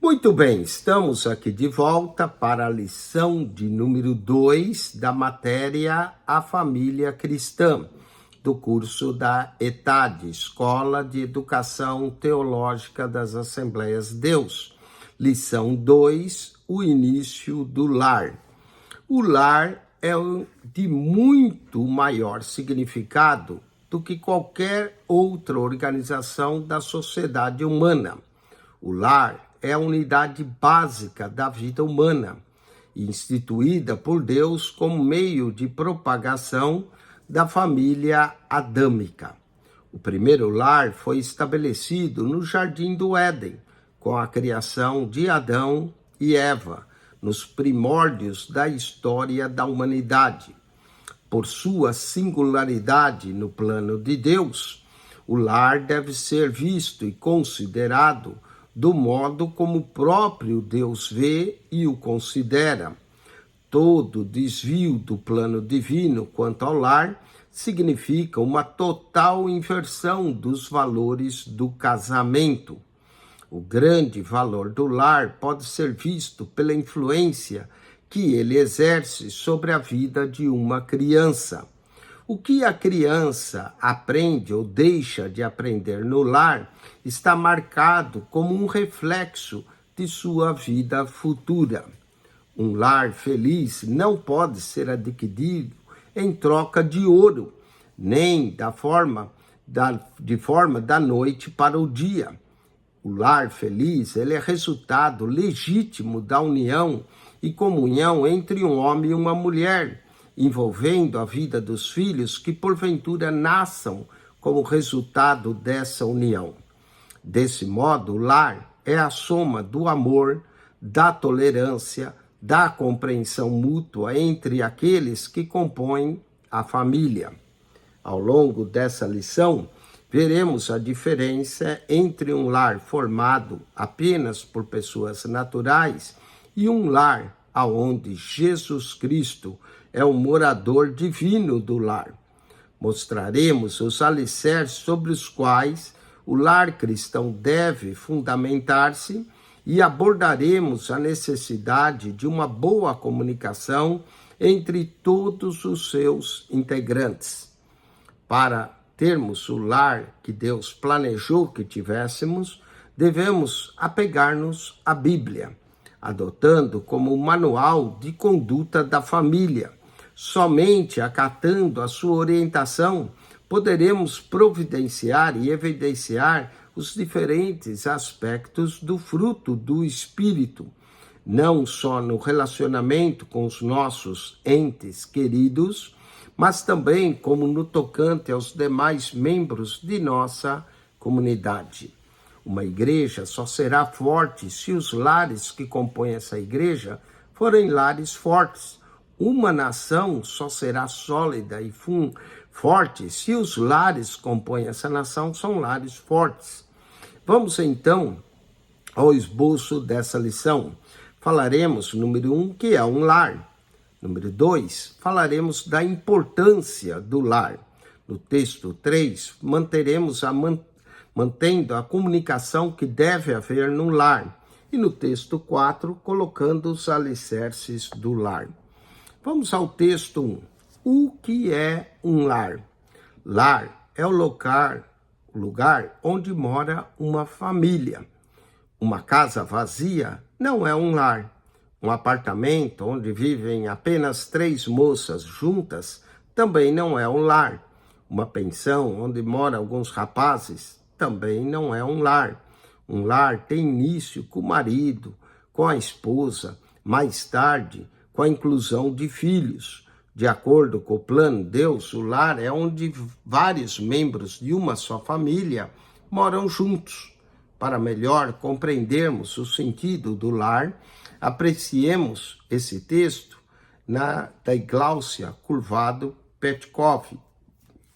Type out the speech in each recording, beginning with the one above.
Muito bem, estamos aqui de volta para a lição de número 2 da matéria A Família Cristã, do curso da ETAD, Escola de Educação Teológica das Assembleias de Deus. Lição 2, o início do lar. O lar é de muito maior significado do que qualquer outra organização da sociedade humana. O lar é a unidade básica da vida humana, instituída por Deus como meio de propagação da família adâmica. O primeiro lar foi estabelecido no Jardim do Éden, com a criação de Adão e Eva, nos primórdios da história da humanidade. Por sua singularidade no plano de Deus, o lar deve ser visto e considerado do modo como o próprio Deus vê e o considera. Todo desvio do plano divino quanto ao lar significa uma total inversão dos valores do casamento. O grande valor do lar pode ser visto pela influência que ele exerce sobre a vida de uma criança. O que a criança aprende ou deixa de aprender no lar está marcado como um reflexo de sua vida futura. Um lar feliz não pode ser adquirido em troca de ouro, nem de forma da noite para o dia. O lar feliz ele é resultado legítimo da união e comunhão entre um homem e uma mulher, envolvendo a vida dos filhos que porventura nasçam como resultado dessa união. Desse modo, o lar é a soma do amor, da tolerância, da compreensão mútua entre aqueles que compõem a família. Ao longo dessa lição, veremos a diferença entre um lar formado apenas por pessoas naturais e um lar aonde Jesus Cristo é o morador divino do lar. Mostraremos os alicerces sobre os quais o lar cristão deve fundamentar-se e abordaremos a necessidade de uma boa comunicação entre todos os seus integrantes. Para termos o lar que Deus planejou que tivéssemos, devemos apegar-nos à Bíblia, adotando como manual de conduta da família. Somente acatando a sua orientação, poderemos providenciar e evidenciar os diferentes aspectos do fruto do Espírito, não só no relacionamento com os nossos entes queridos, mas também como no tocante aos demais membros de nossa comunidade. Uma igreja só será forte se os lares que compõem essa igreja forem lares fortes. Uma nação só será sólida e forte se os lares que compõem essa nação são lares fortes. Vamos então ao esboço dessa lição. Falaremos, número 1, que é um lar. Número 2, falaremos da importância do lar. No texto 3, mantendo a comunicação que deve haver no lar. E no texto 4, colocando os alicerces do lar. Vamos ao texto 1. O que é um lar? Lar é o lugar onde mora uma família. Uma casa vazia não é um lar. Um apartamento onde vivem apenas 3 moças juntas também não é um lar. Uma pensão onde moram alguns rapazes também não é um lar. Um lar tem início com o marido, com a esposa, mais tarde com a inclusão de filhos. De acordo com o plano de Deus, o lar é onde vários membros de uma só família moram juntos. Para melhor compreendermos o sentido do lar, apreciemos esse texto da Igláucia Curvado Petkov,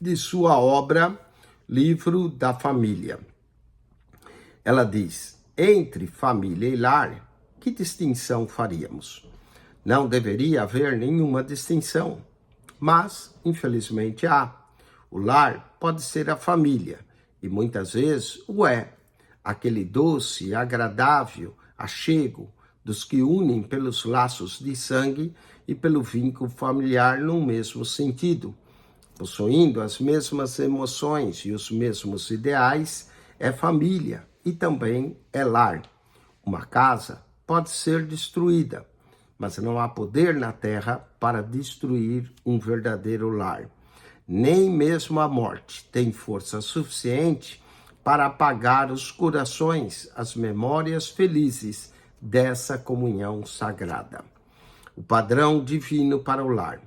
de sua obra Livro da Família. Ela diz: entre família e lar, que distinção faríamos? Não deveria haver nenhuma distinção, mas, infelizmente, há. O lar pode ser a família, e muitas vezes o é. Aquele doce, agradável achego dos que unem pelos laços de sangue e pelo vínculo familiar no mesmo sentido. Possuindo as mesmas emoções e os mesmos ideais, é família e também é lar. Uma casa pode ser destruída, mas não há poder na terra para destruir um verdadeiro lar. Nem mesmo a morte tem força suficiente para apagar os corações, as memórias felizes dessa comunhão sagrada. O padrão divino para o lar.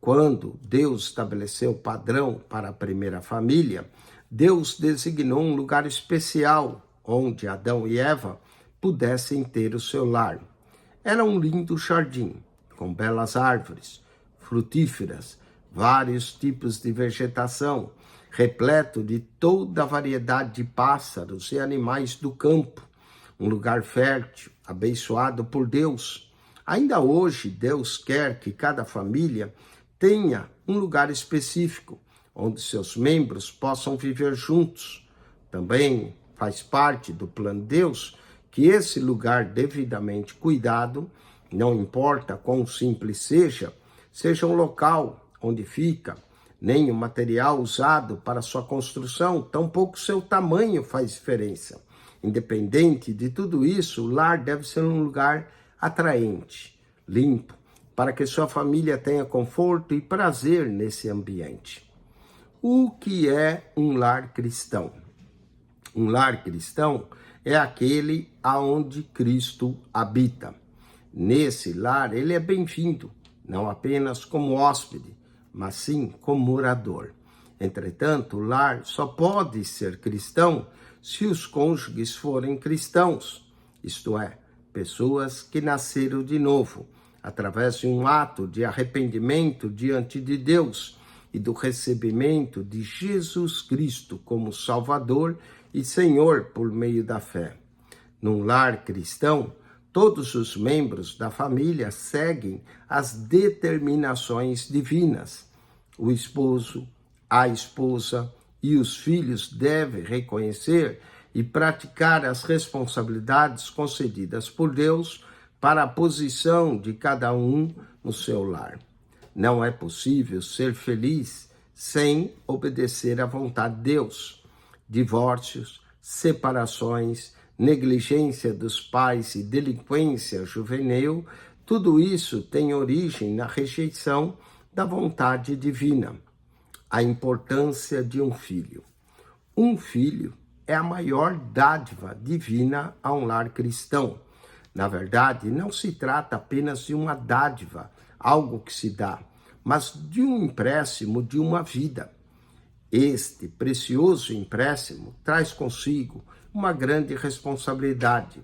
Quando Deus estabeleceu o padrão para a primeira família, Deus designou um lugar especial onde Adão e Eva pudessem ter o seu lar. Era um lindo jardim, com belas árvores, frutíferas, vários tipos de vegetação, repleto de toda a variedade de pássaros e animais do campo. Um lugar fértil, abençoado por Deus. Ainda hoje, Deus quer que cada família tenha um lugar específico, onde seus membros possam viver juntos. Também faz parte do plano de Deus que esse lugar devidamente cuidado, não importa quão simples seja um local onde fica, nem o material usado para sua construção, tampouco seu tamanho faz diferença. Independente de tudo isso, o lar deve ser um lugar atraente, limpo, para que sua família tenha conforto e prazer nesse ambiente. O que é um lar cristão? Um lar cristão é aquele aonde Cristo habita. Nesse lar, ele é bem-vindo, não apenas como hóspede, mas sim como morador. Entretanto, o lar só pode ser cristão se os cônjuges forem cristãos, isto é, pessoas que nasceram de novo, através de um ato de arrependimento diante de Deus e do recebimento de Jesus Cristo como Salvador e Senhor por meio da fé. Num lar cristão, todos os membros da família seguem as determinações divinas. O esposo, a esposa e os filhos devem reconhecer e praticar as responsabilidades concedidas por Deus para a posição de cada um no seu lar. Não é possível ser feliz sem obedecer à vontade de Deus. Divórcios, separações, negligência dos pais e delinquência juvenil, tudo isso tem origem na rejeição da vontade divina. A importância de um filho. Um filho é a maior dádiva divina a um lar cristão. Na verdade, não se trata apenas de uma dádiva, algo que se dá, mas de um empréstimo de uma vida. Este precioso empréstimo traz consigo uma grande responsabilidade.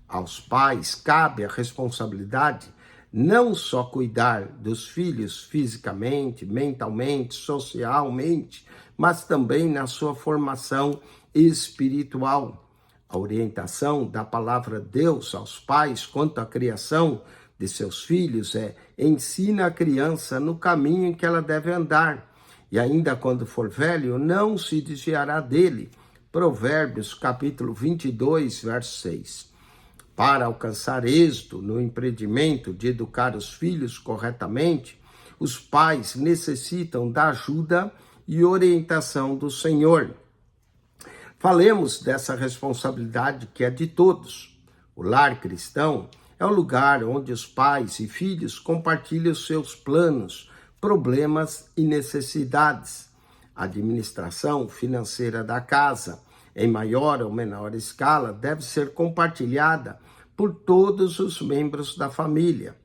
Aos pais cabe a responsabilidade não só cuidar dos filhos fisicamente, mentalmente, socialmente, mas também na sua formação espiritual. A orientação da palavra de Deus aos pais quanto à criação de seus filhos é: ensina a criança no caminho em que ela deve andar, e ainda quando for velho, não se desviará dele. Provérbios, capítulo 22, verso 6. Para alcançar êxito no empreendimento de educar os filhos corretamente, os pais necessitam da ajuda e orientação do Senhor. Falemos dessa responsabilidade que é de todos. O lar cristão é o lugar onde os pais e filhos compartilham seus planos, problemas e necessidades. A administração financeira da casa, em maior ou menor escala, deve ser compartilhada por todos os membros da família.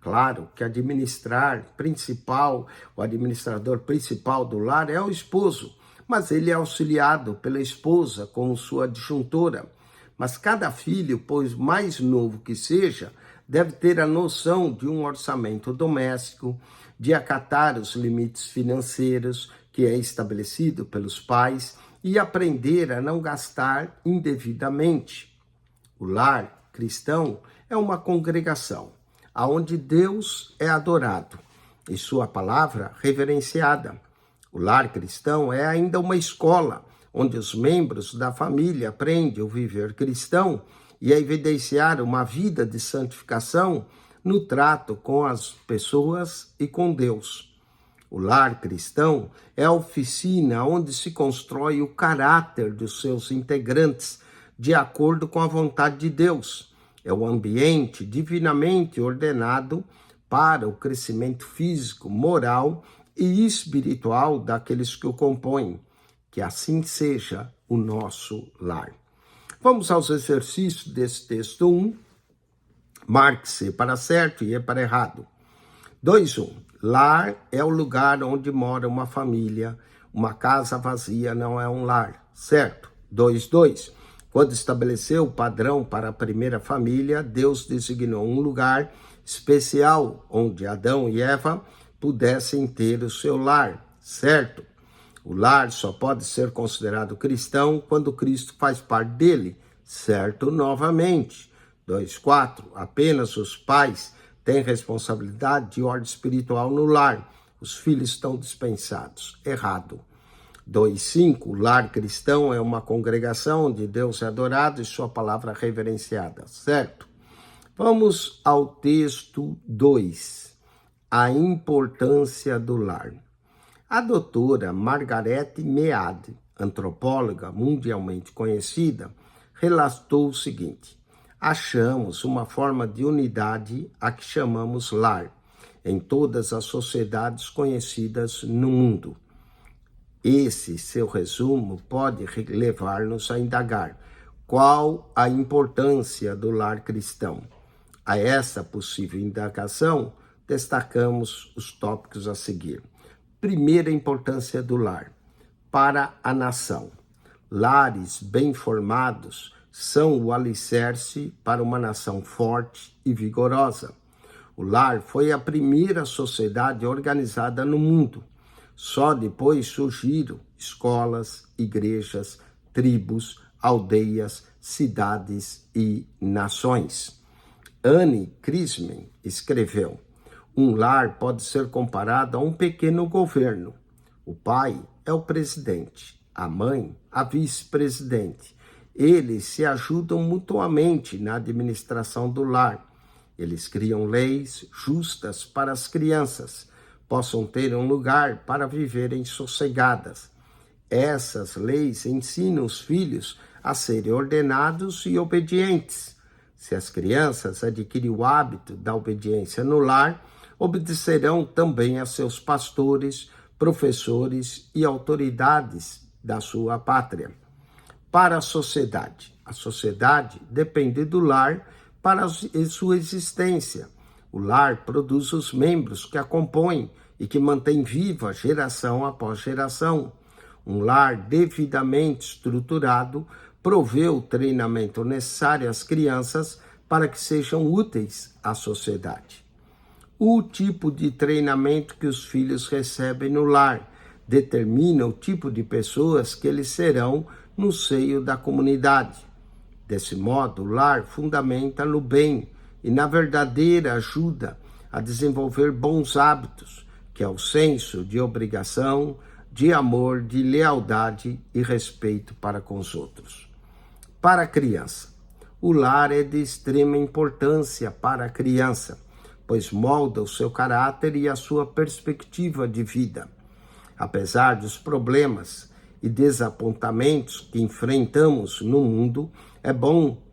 Claro que o administrador principal do lar é o esposo, mas ele é auxiliado pela esposa como sua adjuntora. Mas cada filho, por mais novo que seja, deve ter a noção de um orçamento doméstico, de acatar os limites financeiros que é estabelecido pelos pais e aprender a não gastar indevidamente. O lar cristão é uma congregação onde Deus é adorado e sua palavra reverenciada. O lar cristão é ainda uma escola onde os membros da família aprendem o viver cristão e a evidenciar uma vida de santificação no trato com as pessoas e com Deus. O lar cristão é a oficina onde se constrói o caráter dos seus integrantes de acordo com a vontade de Deus. É o ambiente divinamente ordenado para o crescimento físico, moral e espiritual daqueles que o compõem. Que assim seja o nosso lar. Vamos aos exercícios desse texto 1. Marque-se para certo e para errado. 2.1. Lar é o lugar onde mora uma família. Uma casa vazia não é um lar, certo? 2.2. Quando estabeleceu o padrão para a primeira família, Deus designou um lugar especial onde Adão e Eva pudessem ter o seu lar, certo? O lar só pode ser considerado cristão quando Cristo faz parte dele, certo? Novamente. 2.4. Apenas os pais têm responsabilidade de ordem espiritual no lar. Os filhos estão dispensados. Errado. 2.5. O lar cristão é uma congregação onde Deus é adorado e sua palavra reverenciada, certo? Vamos ao texto 2. A importância do lar. A doutora Margaret Mead, antropóloga mundialmente conhecida, relatou o seguinte: achamos uma forma de unidade a que chamamos lar em todas as sociedades conhecidas no mundo. Esse seu resumo pode levar-nos a indagar qual a importância do lar cristão. A essa possível indagação, destacamos os tópicos a seguir. Primeira importância do lar para a nação. Lares bem formados são o alicerce para uma nação forte e vigorosa. O lar foi a primeira sociedade organizada no mundo. Só depois surgiram escolas, igrejas, tribos, aldeias, cidades e nações. Anne Crisman escreveu: um lar pode ser comparado a um pequeno governo. O pai é o presidente, a mãe, a vice-presidente. Eles se ajudam mutuamente na administração do lar. Eles criam leis justas para as crianças possam ter um lugar para viverem sossegadas. Essas leis ensinam os filhos a serem ordenados e obedientes. Se as crianças adquirem o hábito da obediência no lar, obedecerão também a seus pastores, professores e autoridades da sua pátria. Para a sociedade depende do lar para sua existência. O lar produz os membros que a compõem e que mantém viva geração após geração. Um lar devidamente estruturado provê o treinamento necessário às crianças para que sejam úteis à sociedade. O tipo de treinamento que os filhos recebem no lar determina o tipo de pessoas que eles serão no seio da comunidade. Desse modo, o lar fundamenta no bem e na verdadeira ajuda a desenvolver bons hábitos, que é o senso de obrigação, de amor, de lealdade e respeito para com os outros. Para a criança, o lar é de extrema importância para a criança, pois molda o seu caráter e a sua perspectiva de vida. Apesar dos problemas e desapontamentos que enfrentamos no mundo, é bom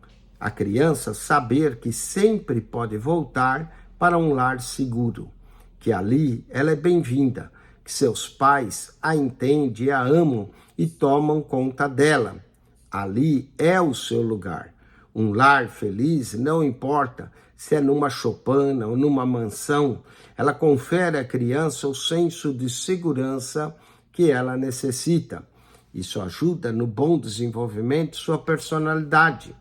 a criança saber que sempre pode voltar para um lar seguro, que ali ela é bem-vinda, que seus pais a entendem, a amam e tomam conta dela. Ali é o seu lugar. Um lar feliz, não importa se é numa choupana ou numa mansão, ela confere à criança o senso de segurança que ela necessita. Isso ajuda no bom desenvolvimento de sua personalidade.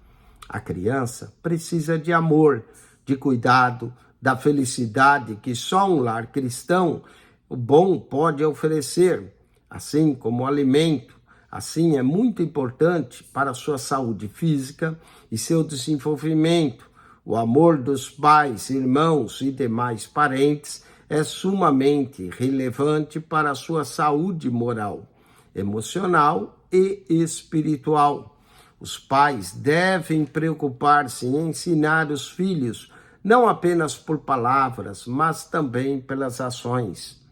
A criança precisa de amor, de cuidado, da felicidade que só um lar cristão bom pode oferecer, assim como o alimento. Assim, é muito importante para a sua saúde física e seu desenvolvimento. O amor dos pais, irmãos e demais parentes é sumamente relevante para a sua saúde moral, emocional e espiritual. Os pais devem preocupar-se em ensinar os filhos, não apenas por palavras, mas também pelas ações.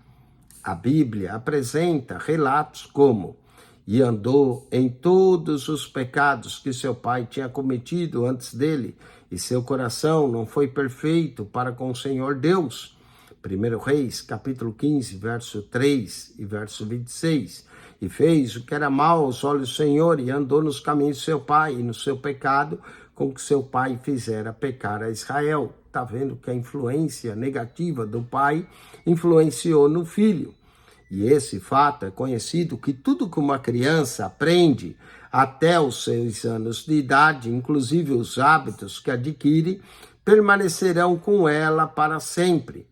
A Bíblia apresenta relatos como: e andou em todos os pecados que seu pai tinha cometido antes dele, e seu coração não foi perfeito para com o Senhor Deus. 1 Reis, capítulo 15, verso 3 e verso 26. E fez o que era mal aos olhos do Senhor, e andou nos caminhos de seu pai, e no seu pecado, com que seu pai fizera pecar a Israel. Está vendo que a influência negativa do pai influenciou no filho. E esse fato é conhecido que tudo que uma criança aprende até os 6 anos de idade, inclusive os hábitos que adquire, permanecerão com ela para sempre.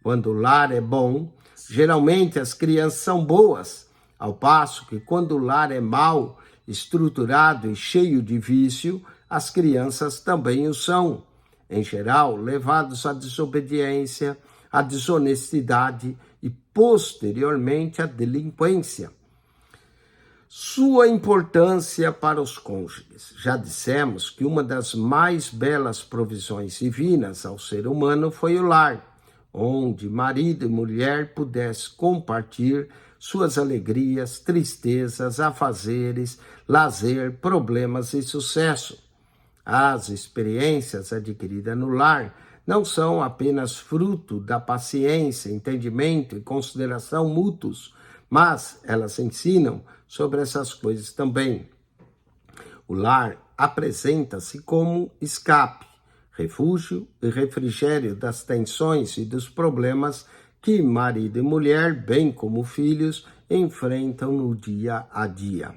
Quando o lar é bom, geralmente as crianças são boas, ao passo que quando o lar é mau, estruturado e cheio de vício, as crianças também o são. Em geral, levados à desobediência, à desonestidade e, posteriormente, à delinquência. Sua importância para os cônjuges. Já dissemos que uma das mais belas provisões divinas ao ser humano foi o lar, onde marido e mulher pudessem compartilhar suas alegrias, tristezas, afazeres, lazer, problemas e sucesso. As experiências adquiridas no lar não são apenas fruto da paciência, entendimento e consideração mútuos, mas elas ensinam sobre essas coisas também. O lar apresenta-se como escape, refúgio e refrigério das tensões e dos problemas que marido e mulher, bem como filhos, enfrentam no dia a dia.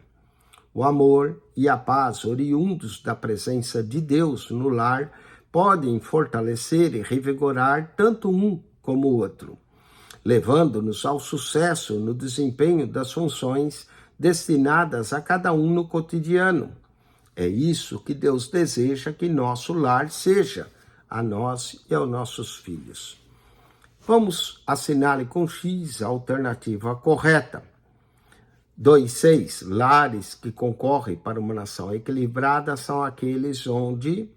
O amor e a paz oriundos da presença de Deus no lar podem fortalecer e revigorar tanto um como o outro, levando-nos ao sucesso no desempenho das funções destinadas a cada um no cotidiano. É isso que Deus deseja que nosso lar seja, a nós e aos nossos filhos. Vamos assinar com X a alternativa correta. 2.6. Lares que concorrem para uma nação equilibrada são aqueles onde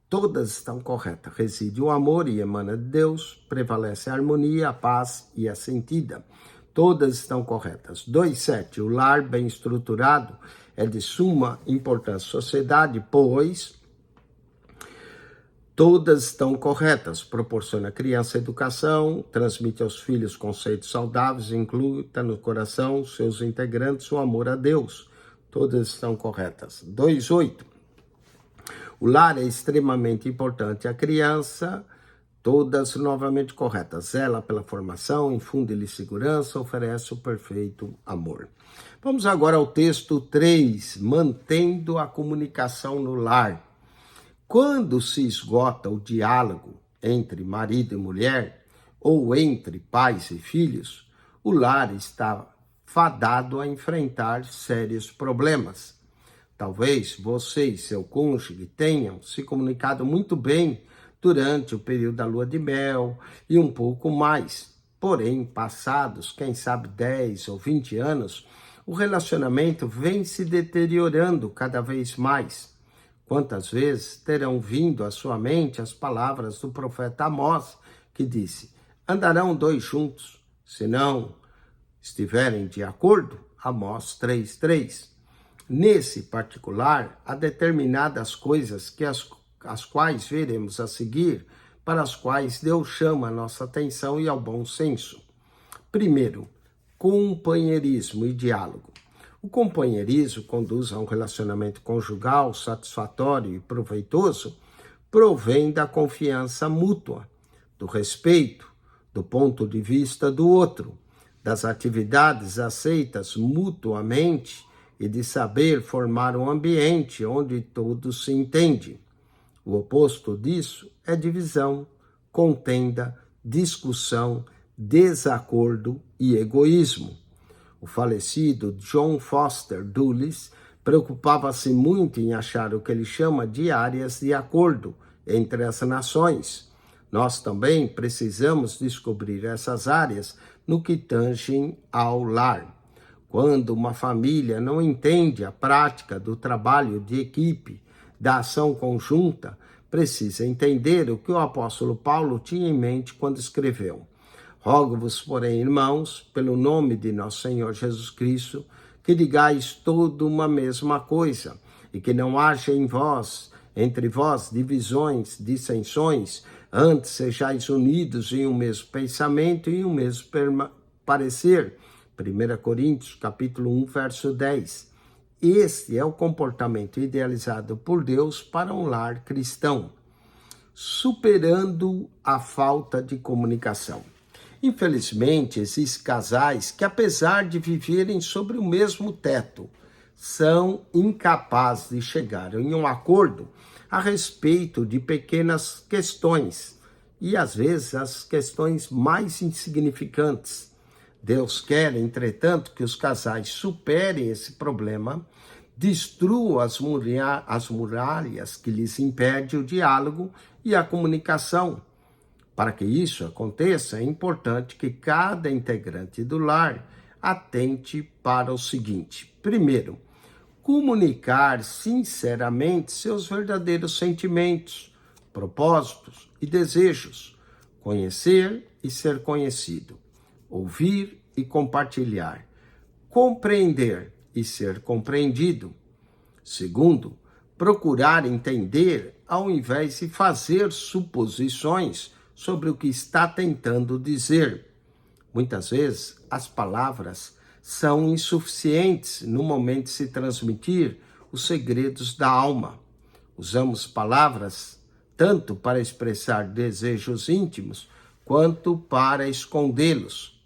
todas estão corretas. Reside o amor e emana de Deus, prevalece a harmonia, a paz e a sentida. Todas estão corretas. 2.7. O lar bem estruturado é de suma importância à sociedade, pois todas estão corretas, proporciona à criança educação, transmite aos filhos conceitos saudáveis, inclui no coração seus integrantes o amor a Deus. Todas estão corretas. 2.8. O lar é extremamente importante à criança, todas novamente corretas. Zela pela formação, infunde-lhe segurança, oferece o perfeito amor. Vamos agora ao texto 3, mantendo a comunicação no lar. Quando se esgota o diálogo entre marido e mulher, ou entre pais e filhos, o lar está fadado a enfrentar sérios problemas. Talvez você e seu cônjuge tenham se comunicado muito bem durante o período da lua de mel e um pouco mais. Porém, passados, quem sabe 10 ou 20 anos, o relacionamento vem se deteriorando cada vez mais. Quantas vezes terão vindo à sua mente as palavras do profeta Amós, que disse: andarão 2 juntos, se não estiverem de acordo? Amós 3:3. Nesse particular, há determinadas coisas que as quais veremos a seguir, para as quais Deus chama a nossa atenção e ao bom senso. Primeiro, companheirismo e diálogo. O companheirismo conduz a um relacionamento conjugal satisfatório e proveitoso, provém da confiança mútua, do respeito, do ponto de vista do outro, das atividades aceitas mutuamente e de saber formar um ambiente onde todos se entendem. O oposto disso é divisão, contenda, discussão, desacordo e egoísmo. O falecido John Foster Dulles preocupava-se muito em achar o que ele chama de áreas de acordo entre as nações. Nós também precisamos descobrir essas áreas no que tangem ao lar. Quando uma família não entende a prática do trabalho de equipe, da ação conjunta, precisa entender o que o apóstolo Paulo tinha em mente quando escreveu: Rogo-vos, porém, irmãos, pelo nome de nosso Senhor Jesus Cristo, que digais toda uma mesma coisa, e que não haja entre vós, divisões, dissensões, antes sejais unidos em um mesmo pensamento e um mesmo parecer. 1 Coríntios, capítulo 1, verso 10. Este é o comportamento idealizado por Deus para um lar cristão, superando a falta de comunicação. Infelizmente, existem casais que, apesar de viverem sobre o mesmo teto, são incapazes de chegar em um acordo a respeito de pequenas questões e, às vezes, as questões mais insignificantes. Deus quer, entretanto, que os casais superem esse problema, destruam as muralhas que lhes impedem o diálogo e a comunicação. Para que isso aconteça, é importante que cada integrante do lar atente para o seguinte: primeiro, comunicar sinceramente seus verdadeiros sentimentos, propósitos e desejos, conhecer e ser conhecido, ouvir e compartilhar, compreender e ser compreendido. Segundo, procurar entender ao invés de fazer suposições sobre o que está tentando dizer. Muitas vezes, as palavras são insuficientes no momento de se transmitir os segredos da alma. Usamos palavras tanto para expressar desejos íntimos, quanto para escondê-los.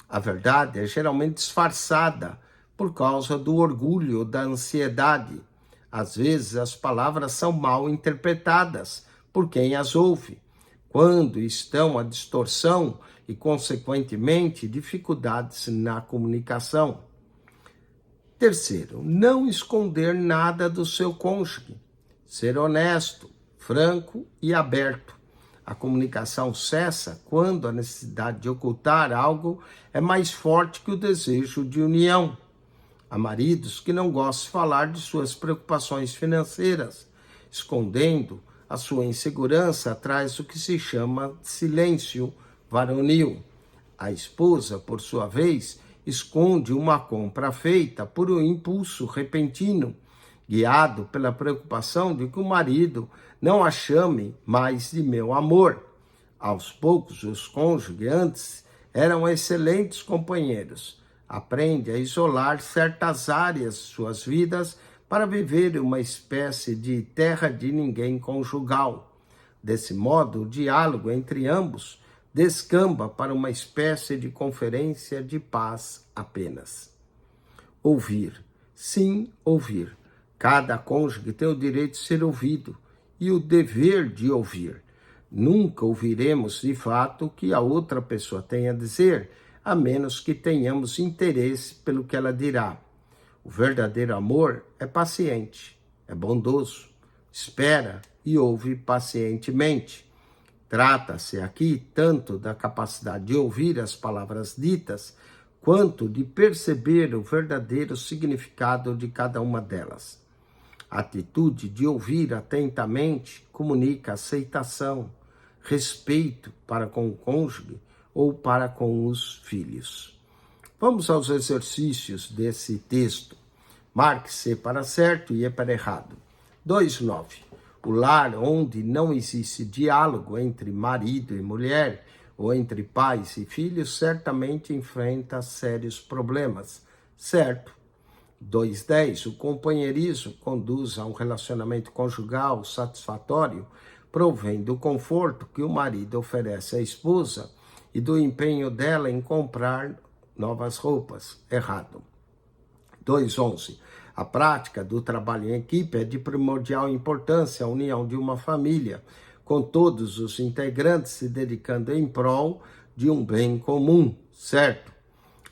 A verdade é geralmente disfarçada por causa do orgulho ou da ansiedade. Às vezes, as palavras são mal interpretadas por quem as ouve, quando estão a distorção e, consequentemente, dificuldades na comunicação. Terceiro, não esconder nada do seu cônjuge. Ser honesto, franco e aberto. A comunicação cessa quando a necessidade de ocultar algo é mais forte que o desejo de união. Há maridos que não gostam de falar de suas preocupações financeiras, escondendo a sua insegurança atrás do que se chama silêncio varonil. A esposa, por sua vez, esconde uma compra feita por um impulso repentino, guiado pela preocupação de que o marido não a chame mais de meu amor. Aos poucos, os cônjuges antes eram excelentes companheiros. Aprende a isolar certas áreas de suas vidas para viver uma espécie de terra de ninguém conjugal. Desse modo, o diálogo entre ambos descamba para uma espécie de conferência de paz apenas. Ouvir. Sim, ouvir. Cada cônjuge tem o direito de ser ouvido e o dever de ouvir. Nunca ouviremos de fato o que a outra pessoa tem a dizer, a menos que tenhamos interesse pelo que ela dirá. O verdadeiro amor é paciente, é bondoso, espera e ouve pacientemente. Trata-se aqui tanto da capacidade de ouvir as palavras ditas, quanto de perceber o verdadeiro significado de cada uma delas. A atitude de ouvir atentamente comunica aceitação, respeito para com o cônjuge ou para com os filhos. Vamos aos exercícios desse texto. Marque C para certo e E para errado. 2.9. O lar onde não existe diálogo entre marido e mulher, ou entre pais e filhos, certamente enfrenta sérios problemas. Certo. 2.10. O companheirismo conduz a um relacionamento conjugal satisfatório, provém do conforto que o marido oferece à esposa e do empenho dela em comprar novas roupas. Errado. 2.11. A prática do trabalho em equipe é de primordial importância à união de uma família, com todos os integrantes se dedicando em prol de um bem comum, certo?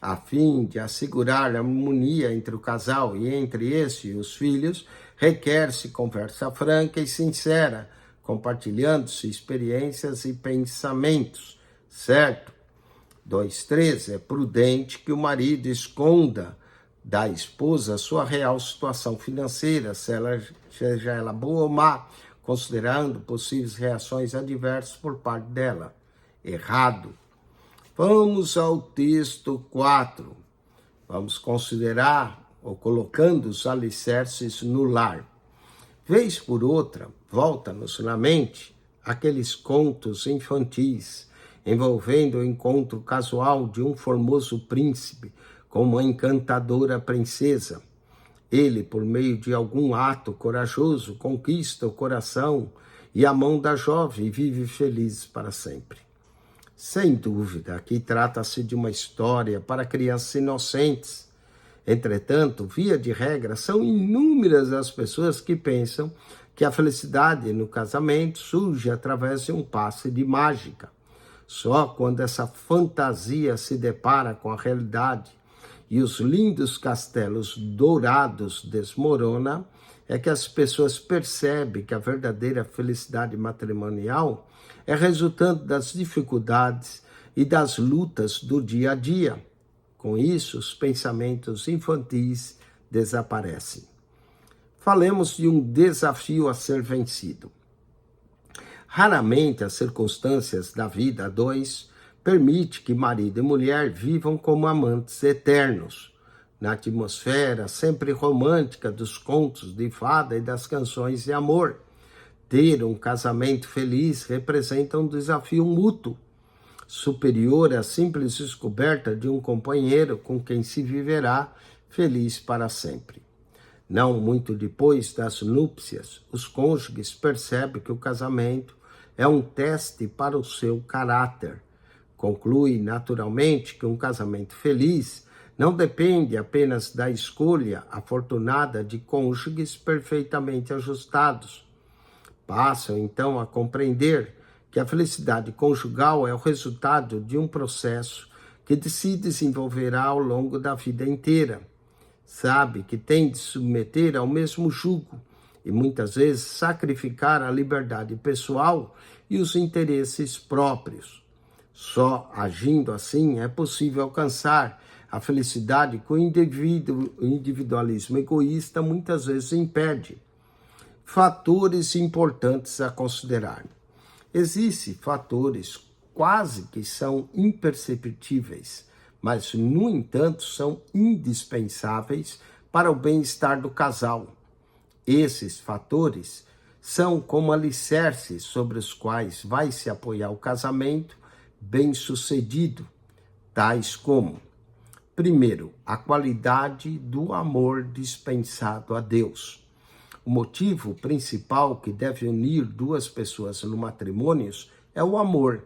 A fim de assegurar a harmonia entre o casal e entre este e os filhos, requer-se conversa franca e sincera, compartilhando-se experiências e pensamentos, certo? 2.13. É prudente que o marido esconda da esposa a sua real situação financeira, seja ela boa ou má, considerando possíveis reações adversas por parte dela. Errado. Vamos ao texto 4. Vamos considerar ou colocando os alicerces no lar. Vez por outra, volta-nos na mente aqueles contos infantis envolvendo o encontro casual de um formoso príncipe com uma encantadora princesa. Ele, por meio de algum ato corajoso, conquista o coração e a mão da jovem e vive feliz para sempre. Sem dúvida, aqui trata-se de uma história para crianças inocentes. Entretanto, via de regra, são inúmeras as pessoas que pensam que a felicidade no casamento surge através de um passe de mágica. Só quando essa fantasia se depara com a realidade e os lindos castelos dourados desmoronam, é que as pessoas percebem que a verdadeira felicidade matrimonial é resultante das dificuldades e das lutas do dia a dia. Com isso, os pensamentos infantis desaparecem. Falemos de um desafio a ser vencido. Raramente as circunstâncias da vida a dois permitem que marido e mulher vivam como amantes eternos, na atmosfera sempre romântica dos contos de fada e das canções de amor. Ter um casamento feliz representa um desafio mútuo, superior à simples descoberta de um companheiro com quem se viverá feliz para sempre. Não muito depois das núpcias, os cônjuges percebem que o casamento é um teste para o seu caráter. Conclui naturalmente que um casamento feliz não depende apenas da escolha afortunada de cônjuges perfeitamente ajustados. Passam então a compreender que a felicidade conjugal é o resultado de um processo que se desenvolverá ao longo da vida inteira. Sabe que tem de submeter ao mesmo jugo e muitas vezes sacrificar a liberdade pessoal e os interesses próprios. Só agindo assim é possível alcançar a felicidade que o individualismo egoísta muitas vezes impede. Fatores importantes a considerar. Existem fatores quase que são imperceptíveis, mas, no entanto, são indispensáveis para o bem-estar do casal. Esses fatores são como alicerces sobre os quais vai se apoiar o casamento bem-sucedido, tais como: primeiro, a qualidade do amor dispensado a Deus. O motivo principal que deve unir duas pessoas no matrimônio é o amor.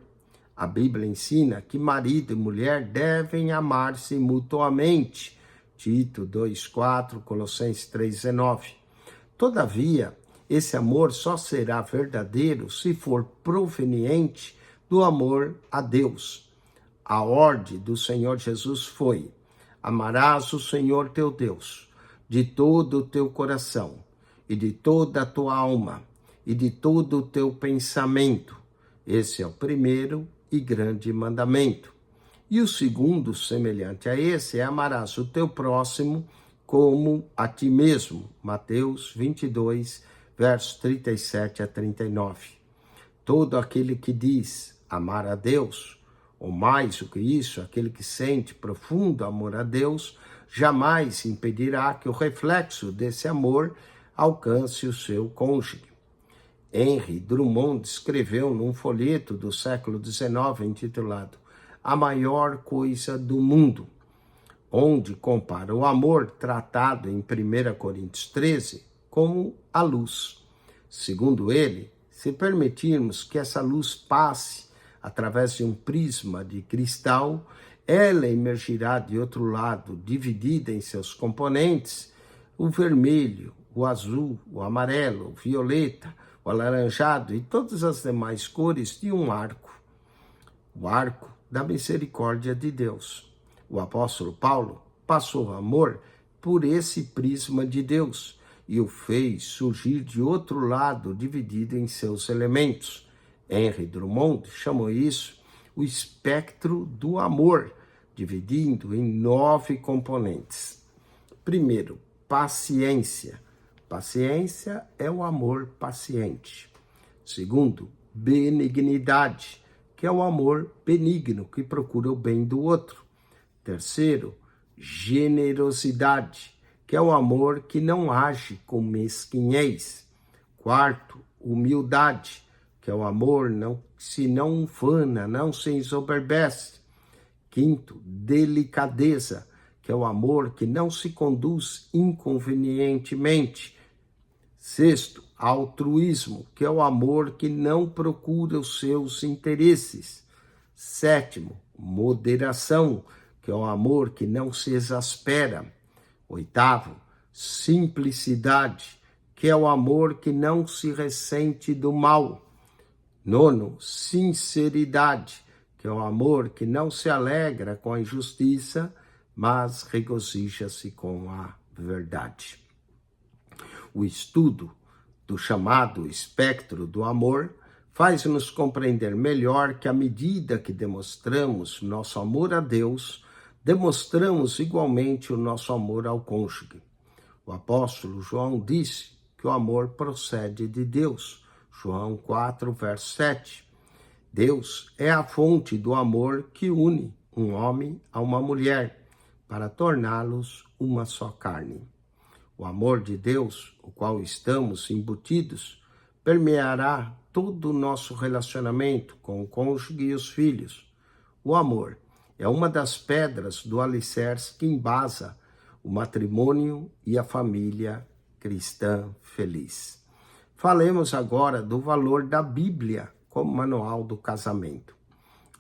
A Bíblia ensina que marido e mulher devem amar-se mutuamente. Tito 2,4, Colossenses 3,19. Todavia, esse amor só será verdadeiro se for proveniente do amor a Deus. A ordem do Senhor Jesus foi: amarás o Senhor teu Deus de todo o teu coração, e de toda a tua alma, e de todo o teu pensamento. Esse é o primeiro e grande mandamento. E o segundo, semelhante a esse, é: amarás o teu próximo como a ti mesmo. Mateus 22, versos 37 a 39. Todo aquele que diz amar a Deus, ou mais do que isso, aquele que sente profundo amor a Deus, jamais impedirá que o reflexo desse amor alcance o seu cônjuge. Henry Drummond escreveu num folheto do século XIX intitulado A Maior Coisa do Mundo, onde compara o amor tratado em 1 Coríntios 13 como a luz. Segundo ele, se permitirmos que essa luz passe através de um prisma de cristal, ela emergirá de outro lado, dividida em seus componentes, o vermelho, o azul, o amarelo, o violeta, o alaranjado e todas as demais cores de um arco. O arco da misericórdia de Deus. O apóstolo Paulo passou o amor por esse prisma de Deus e o fez surgir de outro lado, dividido em seus elementos. Henry Drummond chamou isso o espectro do amor, dividindo em 9 componentes. Primeiro, paciência. Paciência é o amor paciente. Segundo, benignidade, que é o amor benigno, que procura o bem do outro. Terceiro, generosidade, que é o amor que não age com mesquinhez. Quarto, humildade, que é o amor se não ufana, não se ensoberbece. Quinto, delicadeza, que é o amor que não se conduz inconvenientemente. Sexto, altruísmo, que é o amor que não procura os seus interesses. Sétimo, moderação, que é o amor que não se exaspera. Oitavo, simplicidade, que é o amor que não se ressente do mal. Nono, sinceridade, que é o amor que não se alegra com a injustiça, mas regozija-se com a verdade. O estudo do chamado espectro do amor faz-nos compreender melhor que à medida que demonstramos nosso amor a Deus, demonstramos igualmente o nosso amor ao cônjuge. O apóstolo João disse que o amor procede de Deus. João 4, verso 7. Deus é a fonte do amor que une um homem a uma mulher para torná-los uma só carne. O amor de Deus, o qual estamos embutidos, permeará todo o nosso relacionamento com o cônjuge e os filhos. O amor é uma das pedras do alicerce que embasa o matrimônio e a família cristã feliz. Falemos agora do valor da Bíblia como manual do casamento.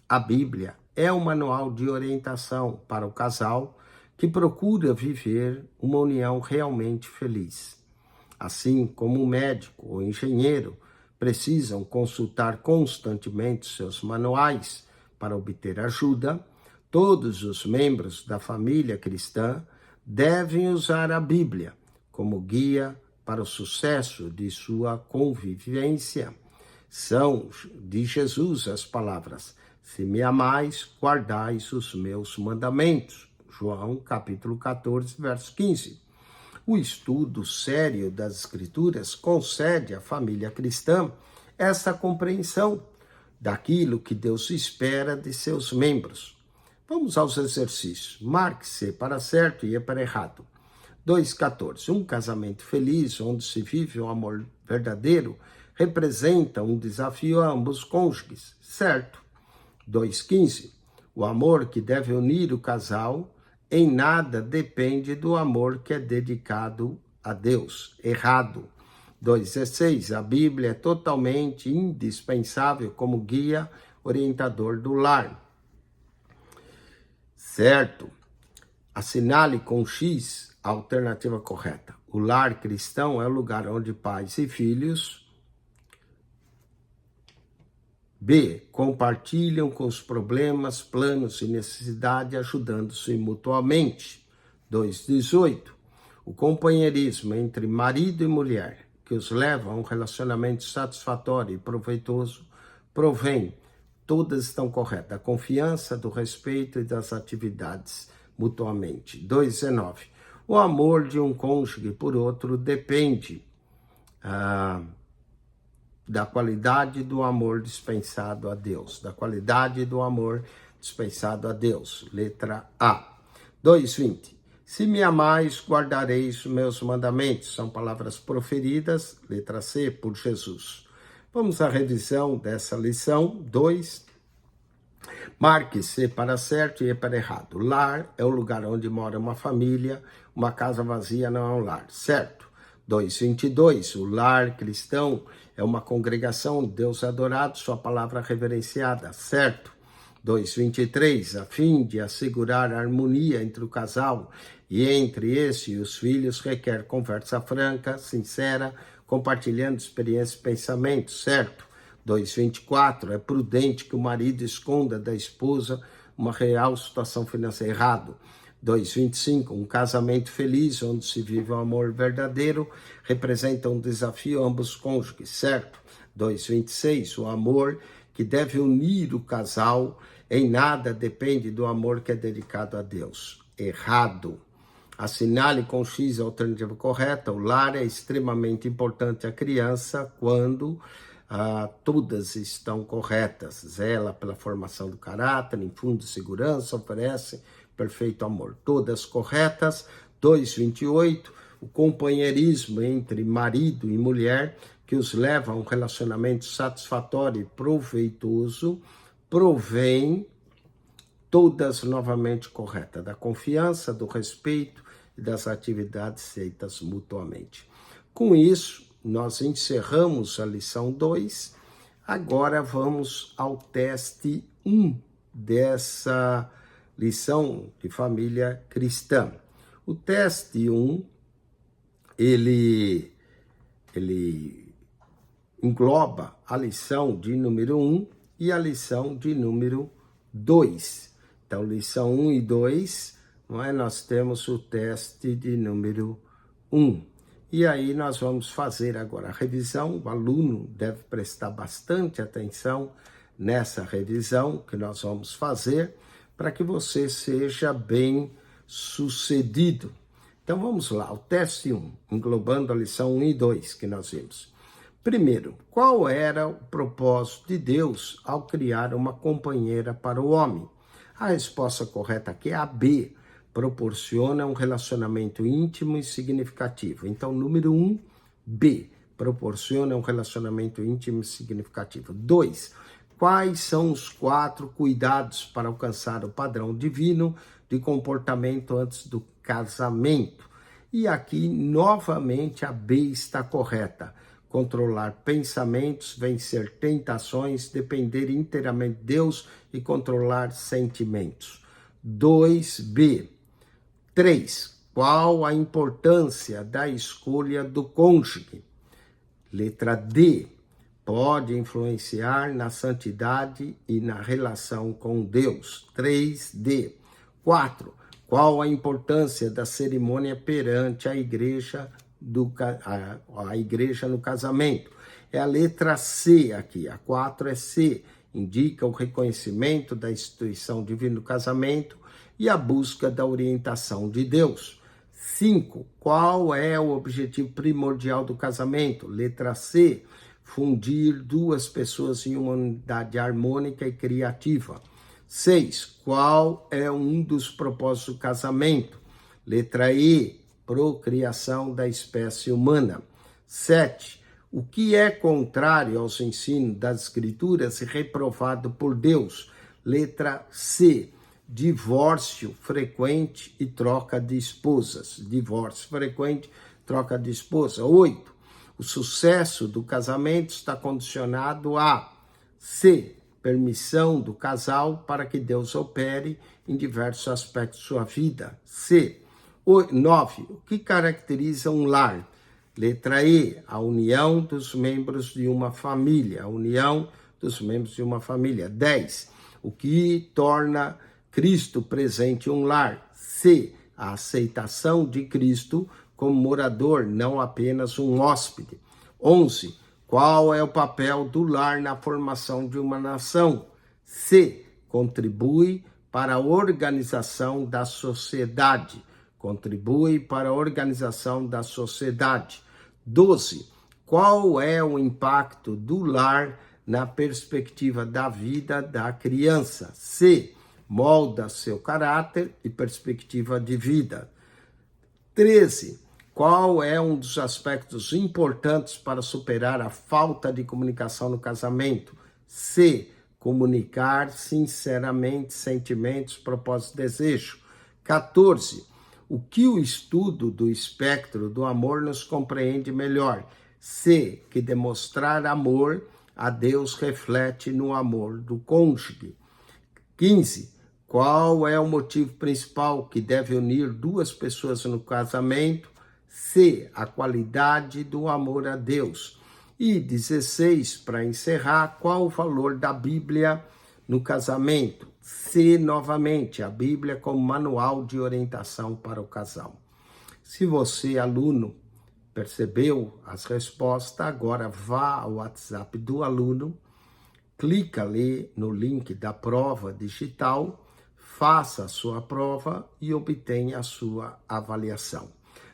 A Bíblia é um manual de orientação para o casal que procura viver uma união realmente feliz. Assim como o médico ou engenheiro precisam consultar constantemente seus manuais para obter ajuda, todos os membros da família cristã devem usar a Bíblia como guia para o sucesso de sua convivência. São de Jesus as palavras: se me amais, guardais os meus mandamentos. João, capítulo 14, verso 15. O estudo sério das Escrituras concede à família cristã essa compreensão daquilo que Deus espera de seus membros. Vamos aos exercícios. Marque-se para certo e para errado. 2,14. Um casamento feliz, onde se vive um amor verdadeiro, representa um desafio a ambos cônjuges, certo? 2,15. O amor que deve unir o casal em nada depende do amor que é dedicado a Deus, errado. 2,16. A Bíblia é totalmente indispensável como guia orientador do lar, certo? Assinale com X a alternativa correta. O lar cristão é o lugar onde pais e filhos B. Compartilham com os problemas, planos e necessidade, ajudando-se mutuamente. 2,18. O companheirismo entre marido e mulher, que os leva a um relacionamento satisfatório e proveitoso, provém, todas estão corretas, da confiança, do respeito e das atividades mutuamente. 2,19. O amor de um cônjuge por outro depende da qualidade do amor dispensado a Deus. Da qualidade do amor dispensado a Deus. Letra A. 2,20. Se me amais, guardareis os meus mandamentos. São palavras proferidas, letra C, por Jesus. Vamos à revisão dessa lição. 2. Marque-se para certo e para errado. Lar é o lugar onde mora uma família. Uma casa vazia não é um lar, certo? 2,22. O lar cristão é uma congregação de Deus adorado, sua palavra reverenciada, certo? 2,23. A fim de assegurar a harmonia entre o casal e entre esse e os filhos, requer conversa franca, sincera, compartilhando experiências e pensamentos, certo? 2,24. É prudente que o marido esconda da esposa uma real situação financeira, errado. 2,25. Um casamento feliz, onde se vive um amor verdadeiro, representa um desafio a ambos cônjuges, certo? 2,26. O amor que deve unir o casal em nada depende do amor que é dedicado a Deus, errado. Assinale com X a alternativa correta. O lar é extremamente importante à criança quando todas estão corretas. Zela pela formação do caráter, infunde segurança, oferece perfeito amor. Todas corretas. 2,28. O companheirismo entre marido e mulher que os leva a um relacionamento satisfatório e proveitoso provém todas novamente corretas, da confiança, do respeito e das atividades feitas mutuamente. Com isso, nós encerramos a lição 2. Agora vamos ao teste 1 dessa lição de família cristã. O teste 1, ele engloba a lição de número 1 e a lição de número 2. Então, lição 1 e 2, nós temos o teste de número 1. E aí nós vamos fazer agora a revisão. O aluno deve prestar bastante atenção nessa revisão que nós vamos fazer para que você seja bem sucedido. Então vamos lá, o teste 1, englobando a lição 1 e 2 que nós vimos. Primeiro, qual era o propósito de Deus ao criar uma companheira para o homem? A resposta correta aqui é a B, proporciona um relacionamento íntimo e significativo. Então, número 1, B, proporciona um relacionamento íntimo e significativo. 2, quais são os 4 cuidados para alcançar o padrão divino de comportamento antes do casamento? E aqui, novamente, a B está correta. Controlar pensamentos, vencer tentações, depender inteiramente de Deus e controlar sentimentos. 2B. 3. Qual a importância da escolha do cônjuge? Letra D. Pode influenciar na santidade e na relação com Deus. 3D. 4. Qual a importância da cerimônia perante a igreja no casamento? É a letra C aqui, a 4 é C, indica o reconhecimento da instituição divina do casamento e a busca da orientação de Deus. 5, qual é o objetivo primordial do casamento? Letra C, fundir 2 pessoas em uma unidade harmônica e criativa. 6, qual é um dos propósitos do casamento? Letra E, procriação da espécie humana. 7. O que é contrário aos ensinos das Escrituras e reprovado por Deus? Letra C. Divórcio frequente e troca de esposas. Divórcio frequente, troca de esposa. 8. O sucesso do casamento está condicionado a C. Permissão do casal para que Deus opere em diversos aspectos de sua vida. C. 9. O que caracteriza um lar? Letra E, a união dos membros de uma família. A união dos membros de uma família. 10. O que torna Cristo presente em um lar? C. A aceitação de Cristo como morador, não apenas um hóspede. 11. Qual é o papel do lar na formação de uma nação? C. Contribui para a organização da sociedade. Contribui para a organização da sociedade. 12. Qual é o impacto do lar na perspectiva da vida da criança? C. Molda seu caráter e perspectiva de vida. 13. Qual é um dos aspectos importantes para superar a falta de comunicação no casamento? C. Comunicar sinceramente sentimentos, propósitos e desejos. 14. O que o estudo do espectro do amor nos compreende melhor? C. Que demonstrar amor a Deus reflete no amor do cônjuge. 15. Qual é o motivo principal que deve unir 2 pessoas no casamento? C. A qualidade do amor a Deus. E 16, para encerrar, qual o valor da Bíblia no casamento? C, novamente, a Bíblia como manual de orientação para o casal. Se você, aluno, percebeu as respostas, agora vá ao WhatsApp do aluno, clica ali no link da prova digital, faça a sua prova e obtenha a sua avaliação.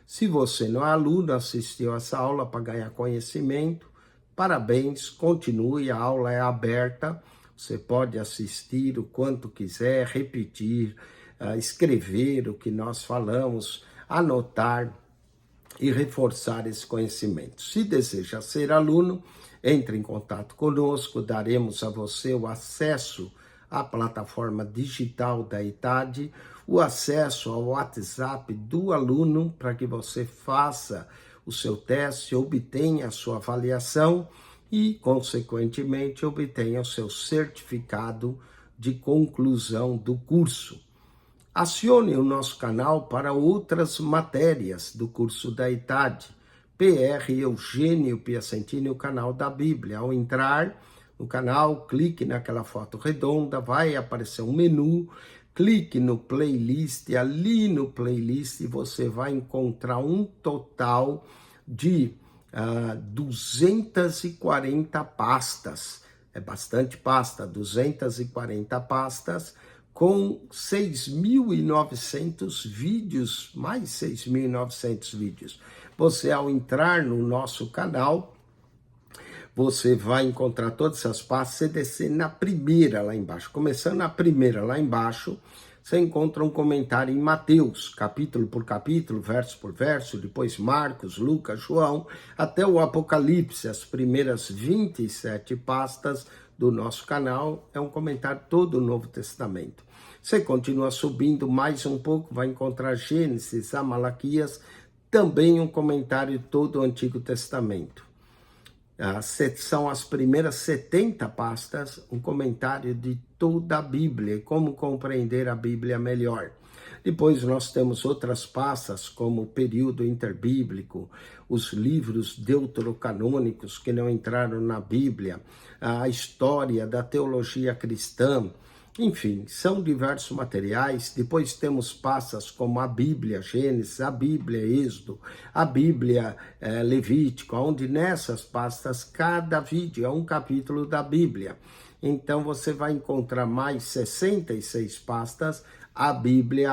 Se você não é aluno, assistiu essa aula para ganhar conhecimento, parabéns, continue, a aula é aberta, você pode assistir o quanto quiser, repetir, escrever o que nós falamos, anotar e reforçar esse conhecimento. Se deseja ser aluno, entre em contato conosco, daremos a você o acesso à plataforma digital da ETAD, o acesso ao WhatsApp do aluno para que você faça o seu teste, obtenha a sua avaliação e, consequentemente, obtenha o seu certificado de conclusão do curso. Acione o nosso canal para outras matérias do curso da ETAD, PR Eugênio Piacentini, o canal da Bíblia. Ao entrar no canal, clique naquela foto redonda, vai aparecer um menu, clique no playlist, e ali no playlist você vai encontrar um total de 240 pastas. É bastante pasta, 240 pastas, com 6.900 vídeos, mais 6.900 vídeos. Você, ao entrar no nosso canal, você vai encontrar todas essas pastas, você descer na primeira lá embaixo. Começando na primeira lá embaixo, você encontra um comentário em Mateus, capítulo por capítulo, verso por verso, depois Marcos, Lucas, João, até o Apocalipse. As primeiras 27 pastas do nosso canal é um comentário todo o Novo Testamento. Você continua subindo mais um pouco, vai encontrar Gênesis, a Malaquias, também um comentário todo o Antigo Testamento. São as primeiras 70 pastas, um comentário de toda a Bíblia e como compreender a Bíblia melhor. Depois nós temos outras pastas, como o período interbíblico, os livros deuterocanônicos que não entraram na Bíblia, a história da teologia cristã. Enfim, são diversos materiais. Depois temos pastas como a Bíblia Gênesis, a Bíblia Êxodo, a Bíblia Levítico, onde nessas pastas cada vídeo é um capítulo da Bíblia. Então você vai encontrar mais 66 pastas, a Bíblia,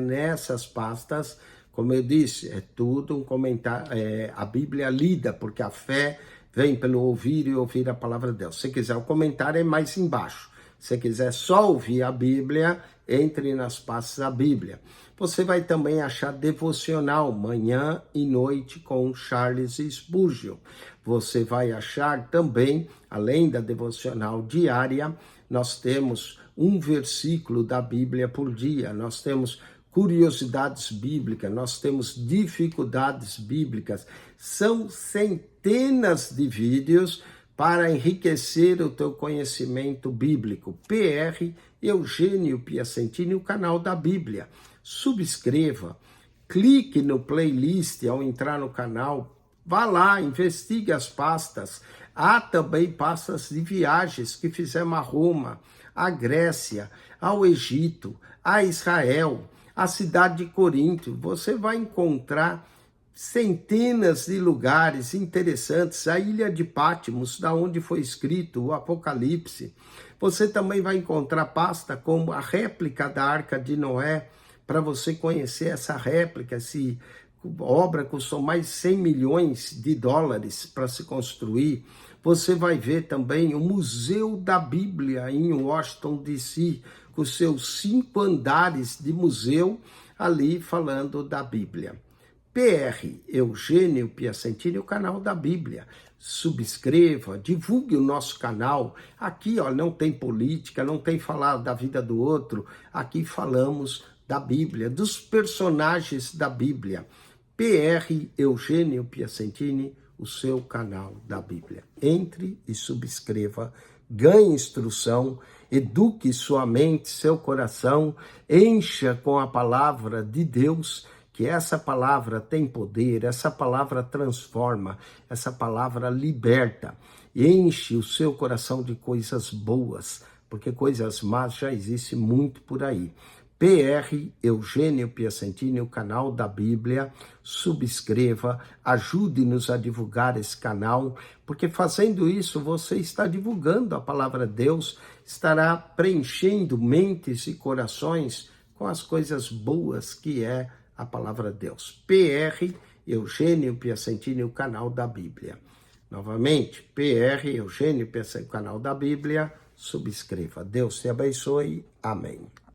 nessas pastas. Como eu disse, é tudo um comentário, a Bíblia lida, porque a fé vem pelo ouvir e ouvir a palavra de Deus. Se quiser, o comentário é mais embaixo. Se quiser só ouvir a Bíblia, entre nas pastas da Bíblia. Você vai também achar devocional, manhã e noite, com Charles Spurgeon. Você vai achar também, além da devocional diária, nós temos um versículo da Bíblia por dia, nós temos curiosidades bíblicas, nós temos dificuldades bíblicas. São centenas de vídeos para enriquecer o teu conhecimento bíblico. PR Eugênio Piacentini, o canal da Bíblia. Subscreva, clique no playlist ao entrar no canal, vá lá, investigue as pastas. Há também pastas de viagens que fizemos a Roma, a Grécia, ao Egito, a Israel, a cidade de Corinto. Você vai encontrar centenas de lugares interessantes, a ilha de Patmos, da onde foi escrito o Apocalipse. Você também vai encontrar pasta como a réplica da Arca de Noé, para você conhecer essa réplica. Essa obra custou mais de 100 milhões de dólares para se construir. Você vai ver também o Museu da Bíblia em Washington, D.C., com seus 5 andares de museu ali falando da Bíblia. PR Eugênio Piacentini, o canal da Bíblia. Subscreva, divulgue o nosso canal. Aqui, não tem política, não tem falar da vida do outro. Aqui falamos da Bíblia, dos personagens da Bíblia. PR Eugênio Piacentini, o seu canal da Bíblia. Entre e subscreva, ganhe instrução, eduque sua mente, seu coração, encha com a palavra de Deus, que essa palavra tem poder, essa palavra transforma, essa palavra liberta. Enche o seu coração de coisas boas, porque coisas más já existem muito por aí. PR Eugênio Piacentini, o canal da Bíblia. Subscreva, ajude-nos a divulgar esse canal, porque fazendo isso você está divulgando a palavra de Deus, estará preenchendo mentes e corações com as coisas boas que é a palavra de Deus. PR Eugênio Piacentini, o canal da Bíblia. Novamente, PR Eugênio Piacentini, o canal da Bíblia. Subscreva. Deus te abençoe. Amém.